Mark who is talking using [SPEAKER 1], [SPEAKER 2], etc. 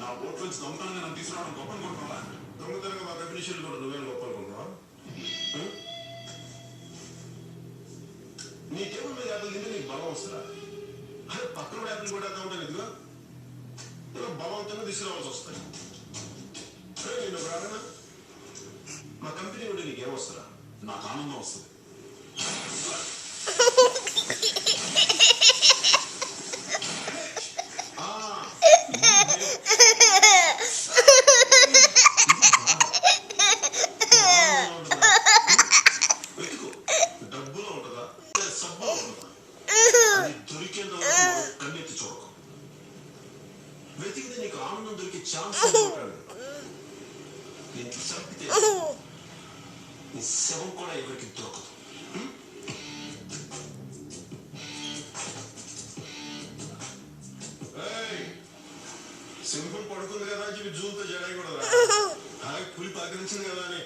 [SPEAKER 1] నా ఓట్ల నుంచి దొంగతనంగా నన్ను తీసుకురావడం గొప్ప అనుకుంటున్నావా?
[SPEAKER 2] దొంగతనంగా మా అఫీషియల్ కూడా నువ్వేం గొప్ప అనుకుంటున్నావా? నీ టేబుల్ మీద యాపిల్ తింటే నీకు బలం వస్తుందా? అదే పక్కన కూడా యాపిల్ కూడా ఉంటాను ఇదిగా బలవంతంగా తీసుకురావాల్సి వస్తాయి. నేను రాగనా మా కంపెనీ ఉంటే నీకేం వస్తుందా?
[SPEAKER 1] నాకు ఆనందం వస్తుంది.
[SPEAKER 2] డబ్బులో ఉంటుందా సబ్బులో ఉంటుందా? అది దొరికేంత కన్నెత్తి చూడకు. వెతికితే నీకు ఆనందం దొరికే ఛాన్స్ నేను చంపితే నీ శవం కూడా ఎవరికి దొరకదు. సింపుల్ పడుకుంది కదా అని చెప్పి జూన్తో జడకూడదు. అలాగే పులి పక్కనించింది కదా అని